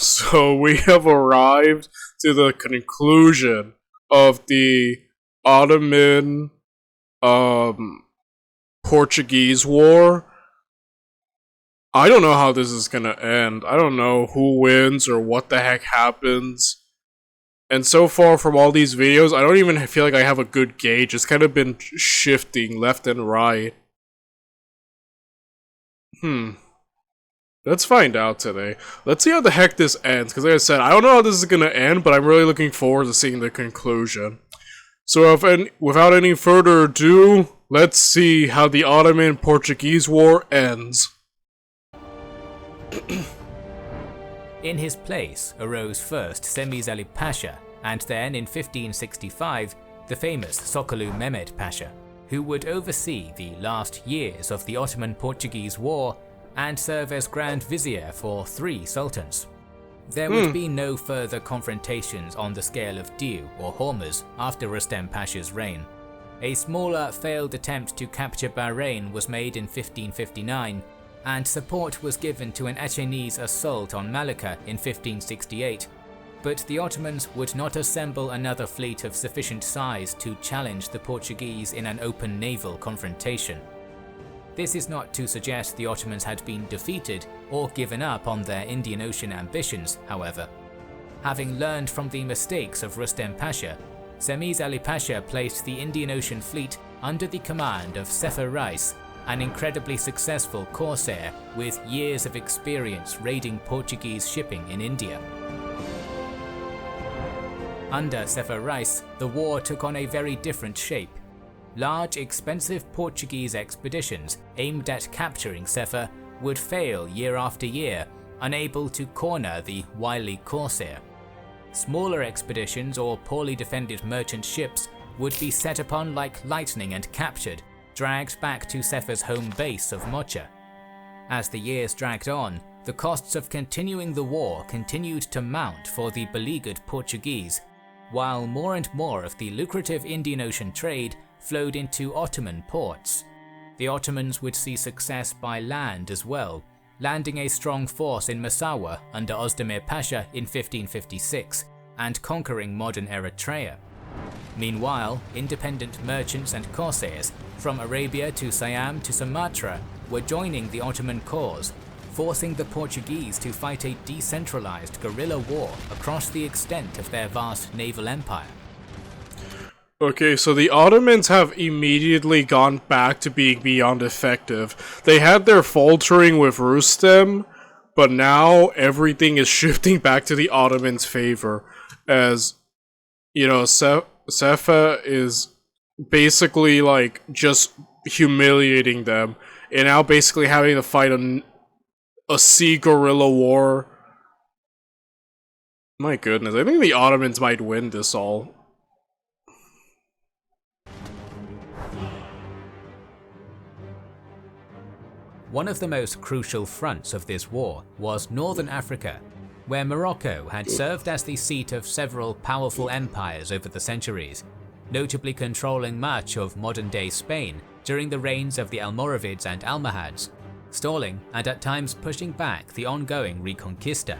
So we have arrived to the conclusion of the Ottoman um Portuguese War. I don't know how this is gonna end. I don't know who wins or what the heck happens. And so far from all these videos, I don't even feel like I have a good gauge. It's kind of been shifting left and right. Let's find out today. Let's see how the heck this ends. Because like I said, I don't know how this is gonna end, but I'm really looking forward to seeing the conclusion. So without any further ado, let's see how the Ottoman-Portuguese War ends. In his place arose first Semiz Ali Pasha, and then in 1565 the famous Sokollu Mehmed Pasha, who would oversee the last years of the Ottoman-Portuguese War and serve as Grand Vizier for 3 sultans. There would be no further confrontations on the scale of Diu or Hormuz after Rustem Pasha's reign. A smaller failed attempt to capture Bahrain was made in 1559, and support was given to an Achenese assault on Malacca in 1568, but the Ottomans would not assemble another fleet of sufficient size to challenge the Portuguese in an open naval confrontation. This is not to suggest the Ottomans had been defeated or given up on their Indian Ocean ambitions, however. Having learned from the mistakes of Rustem Pasha, Semiz Ali Pasha placed the Indian Ocean fleet under the command of Sefer Rais, an incredibly successful corsair with years of experience raiding Portuguese shipping in India. Under Sefer Rais, the war took on a very different shape. Large, expensive Portuguese expeditions aimed at capturing Sefer would fail year after year, unable to corner the wily corsair. Smaller expeditions or poorly defended merchant ships would be set upon like lightning and captured, dragged back to Sefer's home base of Mocha. As the years dragged on, the costs of continuing the war continued to mount for the beleaguered Portuguese, while more and more of the lucrative Indian Ocean trade flowed into Ottoman ports. The Ottomans would see success by land as well, landing a strong force in Massawa under Ozdemir Pasha in 1556 and conquering modern Eritrea. Meanwhile, independent merchants and corsairs from Arabia to Siam to Sumatra were joining the Ottoman cause, forcing the Portuguese to fight a decentralized guerrilla war across the extent of their vast naval empire. Okay, so the Ottomans have immediately gone back to being beyond effective. They had their faltering with Rustem, but now everything is shifting back to the Ottomans' favor, as, you know, Sefer is basically like just humiliating them, and now basically having to fight a sea guerrilla war. My goodness, I think the Ottomans might win this all. One of the most crucial fronts of this war was Northern Africa, where Morocco had served as the seat of several powerful empires over the centuries, notably controlling much of modern-day Spain during the reigns of the Almoravids and Almohads, stalling and at times pushing back the ongoing Reconquista.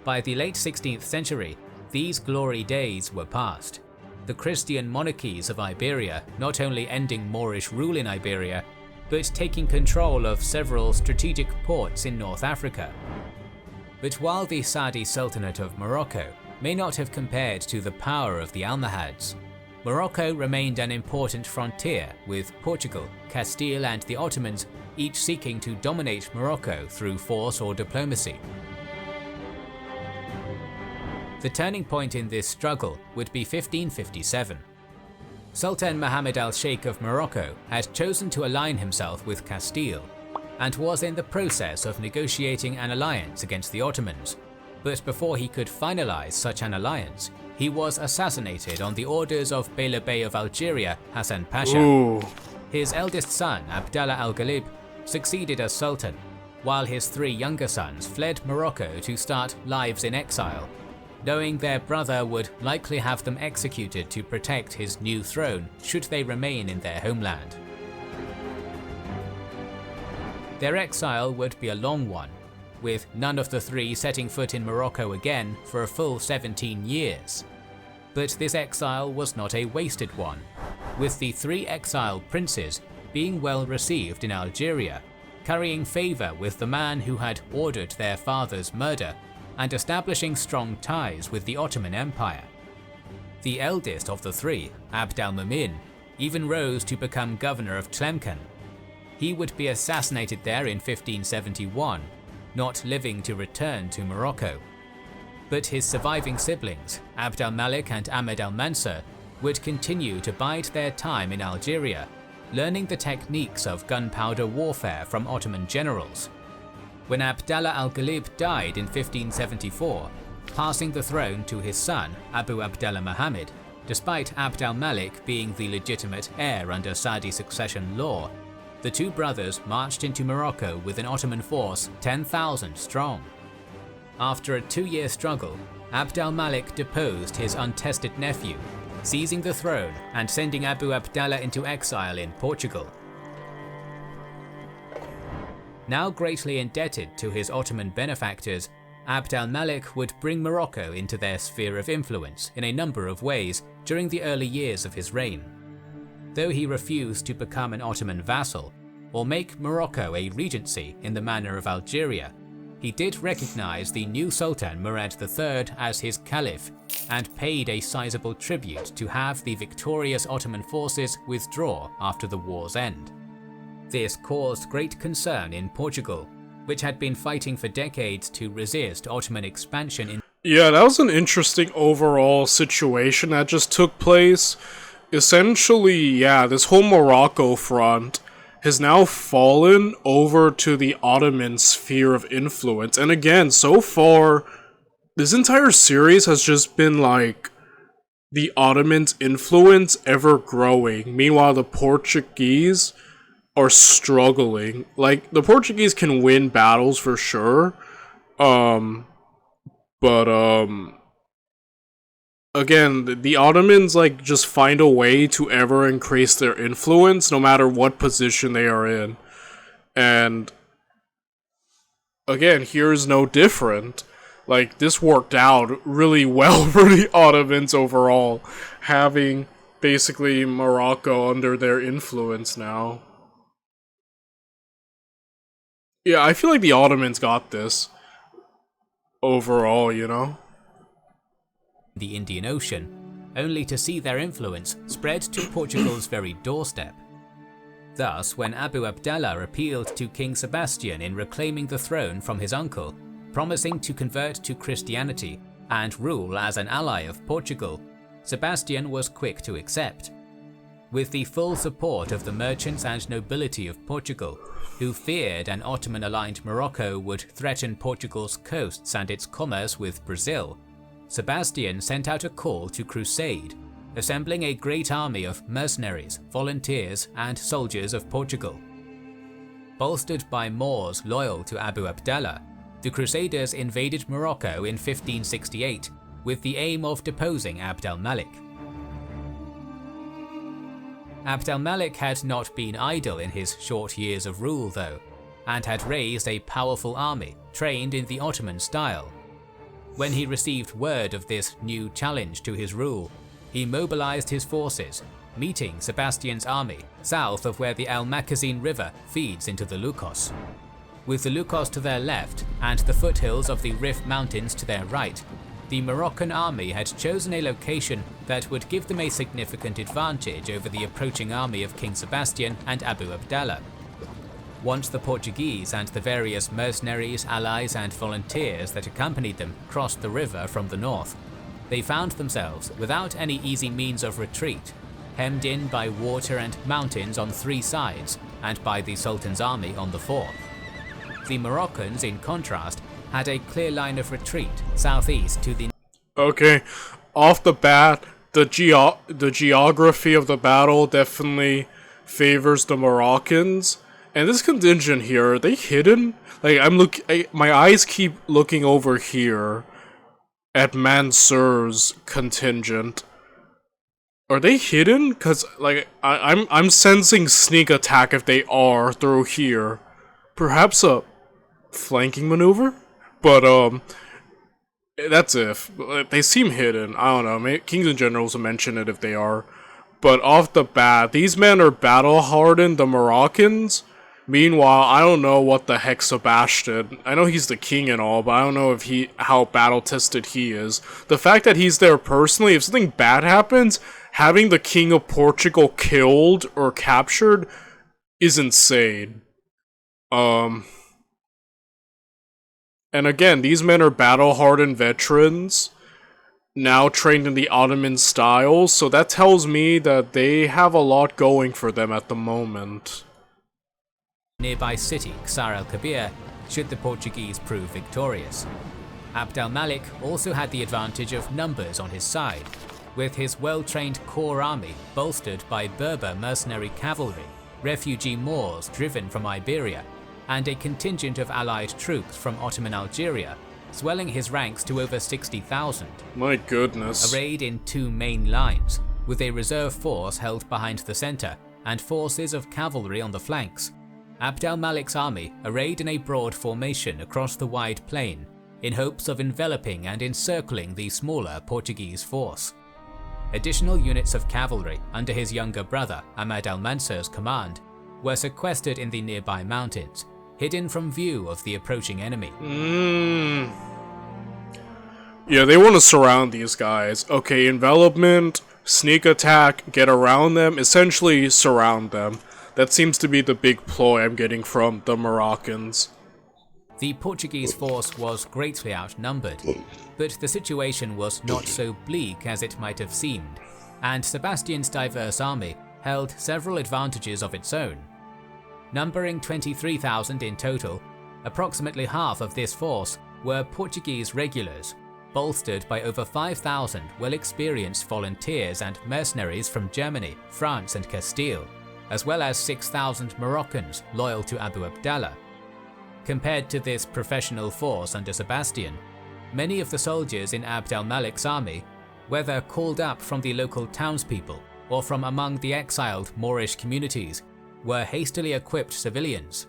By the late 16th century, these glory days were past. The Christian monarchies of Iberia not only ending Moorish rule in Iberia, but taking control of several strategic ports in North Africa. But while the Saadi Sultanate of Morocco may not have compared to the power of the Almohads, Morocco remained an important frontier, with Portugal, Castile and the Ottomans each seeking to dominate Morocco through force or diplomacy. The turning point in this struggle would be 1557. Sultan Mohammed al-Sheikh of Morocco had chosen to align himself with Castile, and was in the process of negotiating an alliance against the Ottomans. But before he could finalize such an alliance, he was assassinated on the orders of Beyler Bey of Algeria, Hassan Pasha. Ooh. His eldest son, Abdallah al-Ghalib, succeeded as Sultan, while his 3 younger sons fled Morocco to start lives in exile, knowing their brother would likely have them executed to protect his new throne should they remain in their homeland. Their exile would be a long one. with none of the three setting foot in Morocco again for a full 17 years. But this exile was not a wasted one, with the three exiled princes being well received in Algeria, carrying favour with the man who had ordered their father's murder, and establishing strong ties with the Ottoman Empire. The eldest of the three, Abd al-Mumin, even rose to become governor of Tlemcen. He would be assassinated there in 1571, not living to return to Morocco. But his surviving siblings, Abd al-Malik and Ahmed al-Mansur, would continue to bide their time in Algeria, learning the techniques of gunpowder warfare from Ottoman generals. When Abdallah al-Ghalib died in 1574, passing the throne to his son Abu Abdallah Muhammad, despite Abd al-Malik being the legitimate heir under Saudi succession law, the two brothers marched into Morocco with an Ottoman force 10,000 strong. After a 2-year struggle, Abd al-Malik deposed his untested nephew, seizing the throne and sending Abu Abdallah into exile in Portugal. Now greatly indebted to his Ottoman benefactors, Abd al-Malik would bring Morocco into their sphere of influence in a number of ways during the early years of his reign. Though he refused to become an Ottoman vassal, or make Morocco a regency in the manner of Algeria, he did recognize the new Sultan Murad III as his caliph, and paid a sizable tribute to have the victorious Ottoman forces withdraw after the war's end. This caused great concern in Portugal, which had been fighting for decades to resist Ottoman expansion in— Yeah, that was an interesting overall situation that just took place. Essentially, yeah, this whole Morocco front has now fallen over to the Ottoman sphere of influence. And again, so far, this entire series has just been like the Ottomans' influence ever growing. Meanwhile, the Portuguese are struggling. Like, the Portuguese can win battles for sure. Again, the Ottomans, like, just find a way to ever increase their influence, no matter what position they are in. And, again, here's no different. Like, this worked out really well for the Ottomans overall, having, basically, Morocco under their influence now. Yeah, I feel like the Ottomans got this overall, you know? the Indian Ocean, only to see their influence spread to Portugal's very doorstep. Thus, when Abu Abdallah appealed to King Sebastian in reclaiming the throne from his uncle, promising to convert to Christianity and rule as an ally of Portugal, Sebastian was quick to accept. With the full support of the merchants and nobility of Portugal, who feared an Ottoman-aligned Morocco would threaten Portugal's coasts and its commerce with Brazil, Sebastian sent out a call to crusade, assembling a great army of mercenaries, volunteers, and soldiers of Portugal. Bolstered by Moors loyal to Abu Abdallah, the Crusaders invaded Morocco in 1568 with the aim of deposing Abd al-Malik. Abd al-Malik had not been idle in his short years of rule though, and had raised a powerful army trained in the Ottoman style. When he received word of this new challenge to his rule, he mobilized his forces, meeting Sebastian's army south of where the Al-Makazin River feeds into the Lukos. With the Lukos to their left and the foothills of the Rif Mountains to their right, the Moroccan army had chosen a location that would give them a significant advantage over the approaching army of King Sebastian and Abu Abdallah. Once the Portuguese and the various mercenaries, allies and volunteers that accompanied them crossed the river from the north, they found themselves without any easy means of retreat, hemmed in by water and mountains on three sides and by the Sultan's army on the fourth. The Moroccans, in contrast, had a clear line of retreat southeast to the— Okay, off the bat, the geography of the battle definitely favors the Moroccans. And this contingent here, are they hidden? Like, my eyes keep looking over here at Mansur's contingent. Are they hidden? Cause like I'm sensing sneak attack if they are through here. Perhaps a flanking maneuver. But that's if they seem hidden. I don't know. Maybe Kings and Generals will mention it if they are. But off the bat, these men are battle hardened. The Moroccans. Meanwhile, I don't know what the heck Sebastian. I know he's the king and all, but I don't know if how battle tested he is. The fact that he's there personally, if something bad happens, having the king of Portugal killed or captured is insane. And again, these men are battle-hardened veterans, now trained in the Ottoman style, so that tells me that they have a lot going for them at the moment. Nearby city, Ksar el-Kabir, should the Portuguese prove victorious. Abd al-Malik also had the advantage of numbers on his side, with his well-trained core army bolstered by Berber mercenary cavalry, refugee Moors driven from Iberia, and a contingent of allied troops from Ottoman Algeria, swelling his ranks to over 60,000. My goodness. Arrayed in two main lines, with a reserve force held behind the center and forces of cavalry on the flanks. Abd al-Malik's army arrayed in a broad formation across the wide plain, in hopes of enveloping and encircling the smaller Portuguese force. Additional units of cavalry under his younger brother Ahmad al-Mansur's command were sequestered in the nearby mountains, hidden from view of the approaching enemy. Yeah, they want to surround these guys. Okay, envelopment, sneak attack, get around them, essentially surround them. That seems to be the big ploy I'm getting from the Moroccans. The Portuguese force was greatly outnumbered, but the situation was not so bleak as it might have seemed, and Sebastian's diverse army held several advantages of its own. Numbering 23,000 in total, approximately half of this force were Portuguese regulars, bolstered by over 5,000 well-experienced volunteers and mercenaries from Germany, France and Castile, as well as 6,000 Moroccans loyal to Abu Abdallah. Compared to this professional force under Sebastian, many of the soldiers in Abd al-Malik's army, whether called up from the local townspeople or from among the exiled Moorish communities, were hastily equipped civilians.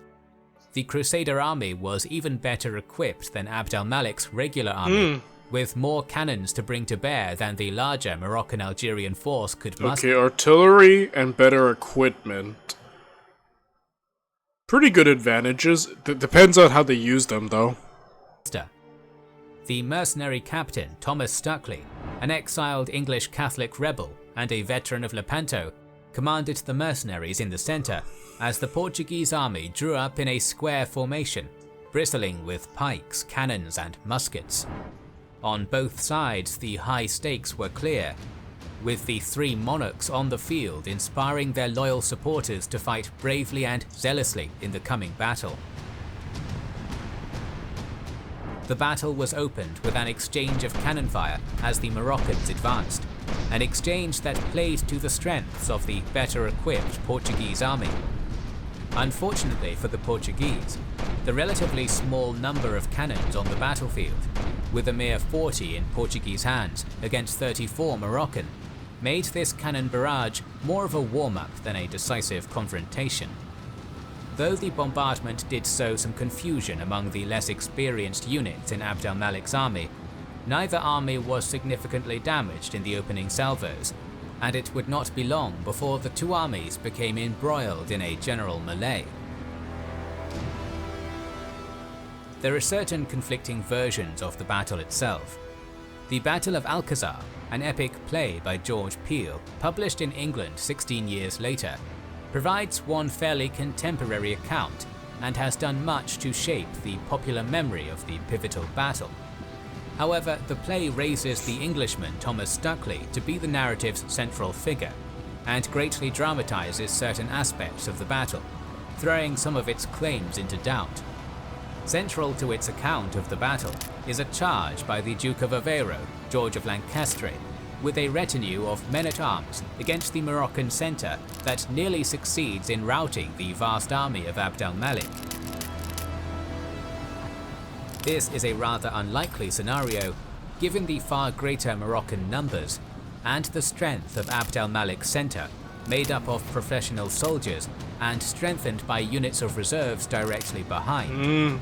The Crusader army was even better equipped than Abd al-Malik's regular army, with more cannons to bring to bear than the larger Moroccan-Algerian force could muster. Okay, artillery and better equipment. Pretty good advantages. Depends on how they use them, though. The mercenary captain Thomas Stuckley, an exiled English Catholic rebel and a veteran of Lepanto, commanded the mercenaries in the center as the Portuguese army drew up in a square formation, bristling with pikes, cannons and muskets. On both sides, the high stakes were clear, with the three monarchs on the field inspiring their loyal supporters to fight bravely and zealously in the coming battle. The battle was opened with an exchange of cannon fire as the Moroccans advanced, an exchange that played to the strengths of the better equipped Portuguese army. Unfortunately for the Portuguese, the relatively small number of cannons on the battlefield, with a mere 40 in Portuguese hands against 34 Moroccan, made this cannon barrage more of a warm-up than a decisive confrontation. Though the bombardment did sow some confusion among the less experienced units in Abd al-Malik's army, neither army was significantly damaged in the opening salvos, and it would not be long before the two armies became embroiled in a general melee. There are certain conflicting versions of the battle itself. The Battle of Alcazar, an epic play by George Peele, published in England 16 years later, provides one fairly contemporary account and has done much to shape the popular memory of the pivotal battle. However, the play raises the Englishman Thomas Stuckley to be the narrative's central figure, and greatly dramatizes certain aspects of the battle, throwing some of its claims into doubt. Central to its account of the battle is a charge by the Duke of Aveiro, George of Lancaster, with a retinue of men-at-arms against the Moroccan centre that nearly succeeds in routing the vast army of Abd al-Malik. This is a rather unlikely scenario, given the far greater Moroccan numbers and the strength of Abd al-Malik's centre, made up of professional soldiers and strengthened by units of reserves directly behind.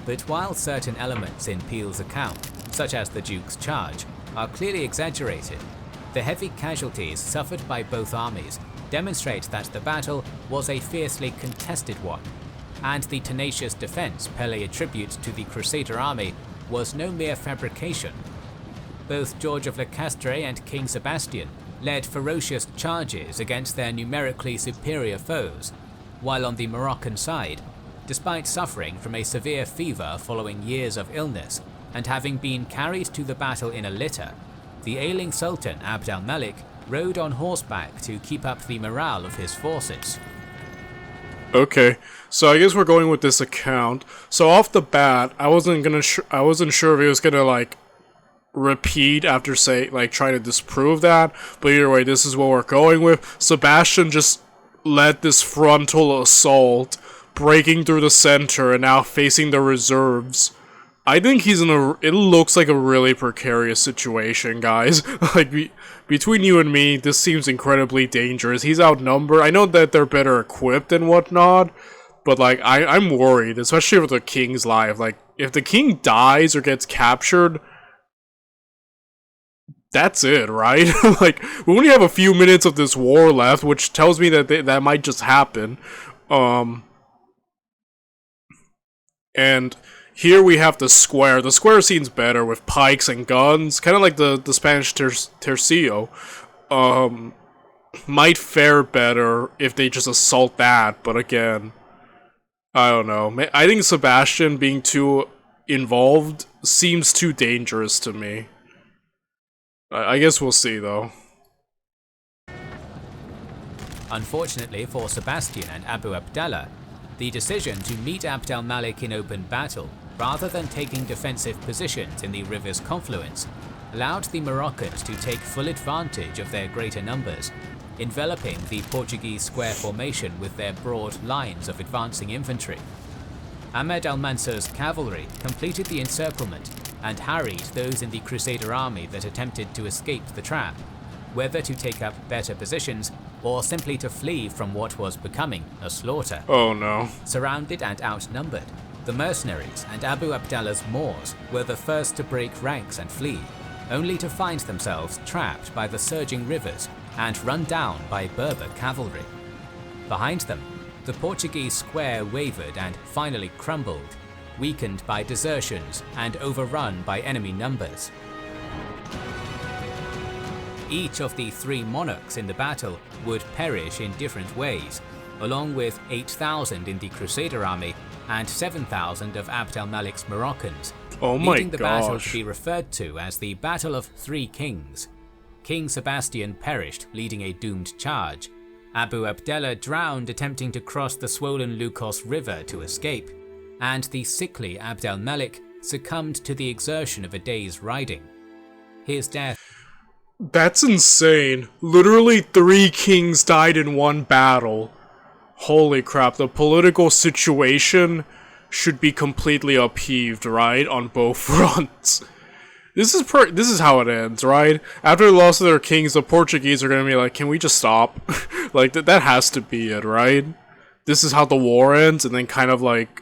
But while certain elements in Peel's account, such as the Duke's charge, are clearly exaggerated, the heavy casualties suffered by both armies demonstrate that the battle was a fiercely contested one, and the tenacious defense Pele attributes to the Crusader army was no mere fabrication. Both George of Lecastre and King Sebastian led ferocious charges against their numerically superior foes, while on the Moroccan side, despite suffering from a severe fever following years of illness and having been carried to the battle in a litter, the ailing Sultan Abd al-Malik rode on horseback to keep up the morale of his forces. Okay, so I guess we're going with this account. So off the bat, I wasn't sure if it was gonna like repeat after trying to disprove that, but either way, this is what we're going with. Sebastian just led this frontal assault, breaking through the center and now facing the reserves. I think he's it looks like a really precarious situation, guys. Between you and me, this seems incredibly dangerous. He's outnumbered. I know that they're better equipped and whatnot, but I'm worried, especially with the king's life. Like, if the king dies or gets captured, that's it, right? We only have a few minutes of this war left, which tells me that that might just happen. And here we have the square. The square seems better with pikes and guns, kind of like the Spanish tercio. Might fare better if they just assault that, but again, I don't know. I think Sebastian being too involved seems too dangerous to me. I guess we'll see, though. Unfortunately for Sebastian and Abu Abdallah, the decision to meet Abd al-Malik in open battle, rather than taking defensive positions in the river's confluence, allowed the Moroccans to take full advantage of their greater numbers, enveloping the Portuguese square formation with their broad lines of advancing infantry. Ahmed al-Mansur's cavalry completed the encirclement and harried those in the Crusader army that attempted to escape the trap, whether to take up better positions or simply to flee from what was becoming a slaughter. Oh no. Surrounded and outnumbered, the mercenaries and Abu Abdallah's Moors were the first to break ranks and flee, only to find themselves trapped by the surging rivers and run down by Berber cavalry. Behind them, the Portuguese square wavered and finally crumbled, weakened by desertions and overrun by enemy numbers. Each of the three monarchs in the battle would perish in different ways, along with 8,000 in the Crusader army and 7,000 of Abd al-Malik's Moroccans, leading the battle to be referred to as the Battle of Three Kings. King Sebastian perished leading a doomed charge, Abu Abdallah drowned attempting to cross the swollen Lukos River to escape, and the sickly Abd al-Malik succumbed to the exertion of a day's riding. His death... That's insane. Literally 3 kings died in one battle. Holy crap, the political situation should be completely upheaved, right? On both fronts. This is how it ends, right? After the loss of their kings, the Portuguese are gonna be like, can we just stop? That has to be it, right? This is how the war ends, and then kind of like...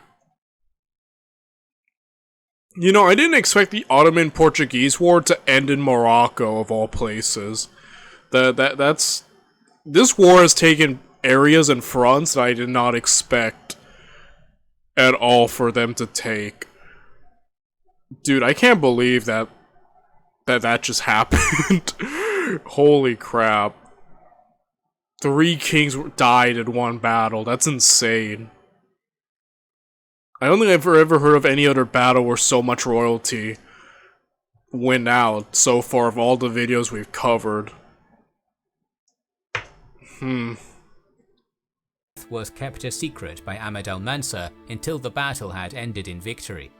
You know, I didn't expect the Ottoman-Portuguese war to end in Morocco, of all places. This war has taken areas and fronts that I did not expect at all for them to take. Dude, I can't believe that just happened. Holy crap. 3 kings died in one battle. That's insane. I don't think I've ever heard of any other battle where so much royalty went out so far of all the videos we've covered. Was kept a secret by Ahmed al-Mansur until the battle had ended in victory,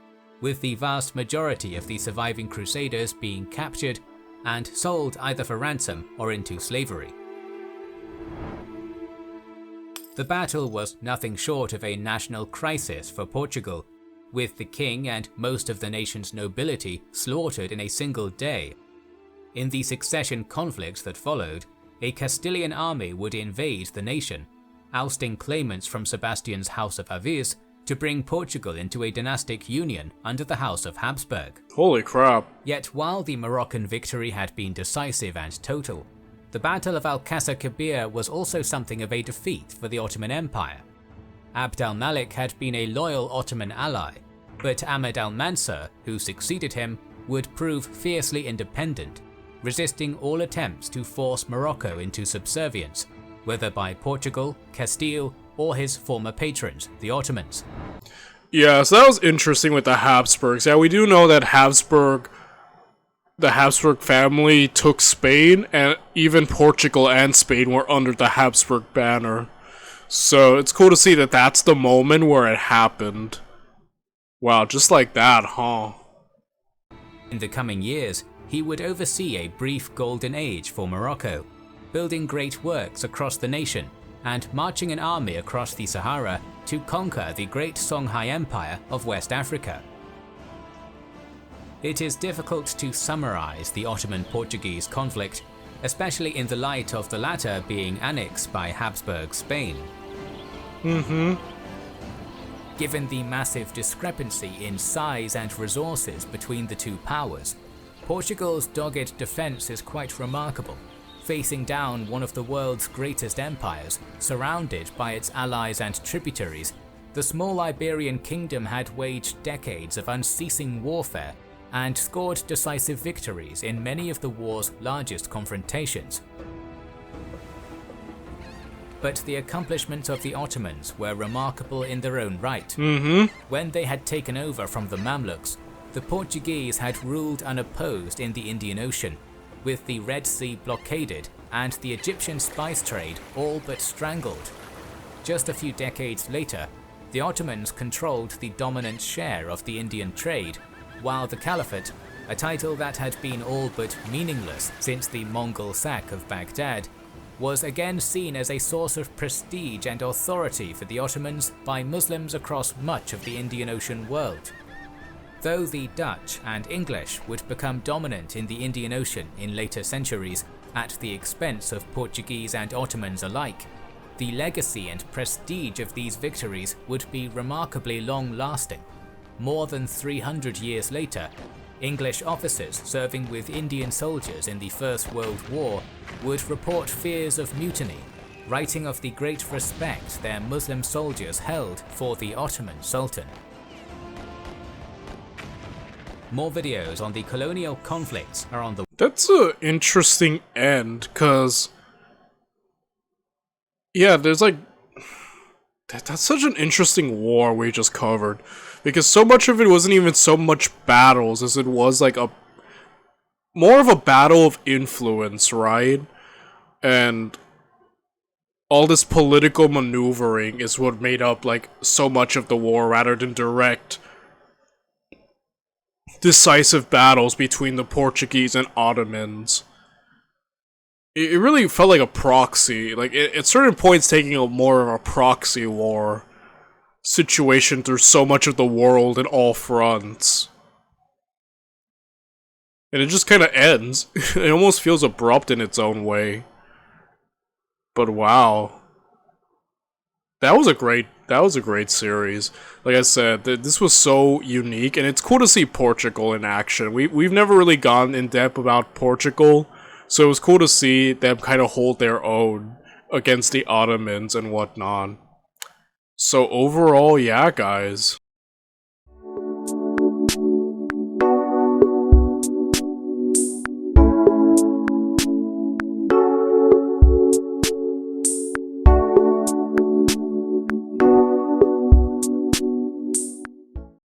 with the vast majority of the surviving crusaders being captured and sold either for ransom or into slavery. The battle was nothing short of a national crisis for Portugal, with the king and most of the nation's nobility slaughtered in a single day. In the succession conflict that followed, a Castilian army would invade the nation, ousting claimants from Sebastian's House of Aviz to bring Portugal into a dynastic union under the House of Habsburg. Holy crap. Yet while the Moroccan victory had been decisive and total, the Battle of Alcázar Quibir was also something of a defeat for the Ottoman Empire. Abd al-Malik had been a loyal Ottoman ally, but Ahmed al-Mansur, who succeeded him, would prove fiercely independent, resisting all attempts to force Morocco into subservience, whether by Portugal, Castile, or his former patrons, the Ottomans. Yeah, so that was interesting with the Habsburgs. Yeah, we do know that the Habsburg family took Spain, and even Portugal and Spain were under the Habsburg banner. So it's cool to see that that's the moment where it happened. Wow, just like that, huh? In the coming years, he would oversee a brief golden age for Morocco, building great works across the nation and marching an army across the Sahara to conquer the great Songhai Empire of West Africa. It is difficult to summarize the Ottoman-Portuguese conflict, especially in the light of the latter being annexed by Habsburg Spain. Given the massive discrepancy in size and resources between the two powers, Portugal's dogged defense is quite remarkable, facing down one of the world's greatest empires, surrounded by its allies and tributaries. The small Iberian kingdom had waged decades of unceasing warfare and scored decisive victories in many of the war's largest confrontations. But the accomplishments of the Ottomans were remarkable in their own right. When they had taken over from the Mamluks, the Portuguese had ruled unopposed in the Indian Ocean, with the Red Sea blockaded and the Egyptian spice trade all but strangled. Just a few decades later, the Ottomans controlled the dominant share of the Indian trade, while the Caliphate, a title that had been all but meaningless since the Mongol sack of Baghdad, was again seen as a source of prestige and authority for the Ottomans by Muslims across much of the Indian Ocean world. Though the Dutch and English would become dominant in the Indian Ocean in later centuries at the expense of Portuguese and Ottomans alike, the legacy and prestige of these victories would be remarkably long-lasting. More than 300 years later, English officers serving with Indian soldiers in the First World War would report fears of mutiny, writing of the great respect their Muslim soldiers held for the Ottoman Sultan. More videos on the colonial conflicts are on the... That's an interesting end, cause... Yeah, there's like... That's such an interesting war we just covered. Because so much of it wasn't even so much battles as it was like a... more of a battle of influence, right? And... all this political maneuvering is what made up like so much of the war rather than direct... decisive battles between the Portuguese and Ottomans. It really felt like a proxy, like at certain points taking a more of a proxy war situation through so much of the world in all fronts. And it just kind of ends. It almost feels abrupt in its own way. But wow. That was a great series. Like I said, this was so unique, and it's cool to see Portugal in action. We've never really gone in depth about Portugal, so it was cool to see them kind of hold their own against the Ottomans and whatnot. So overall, yeah, guys.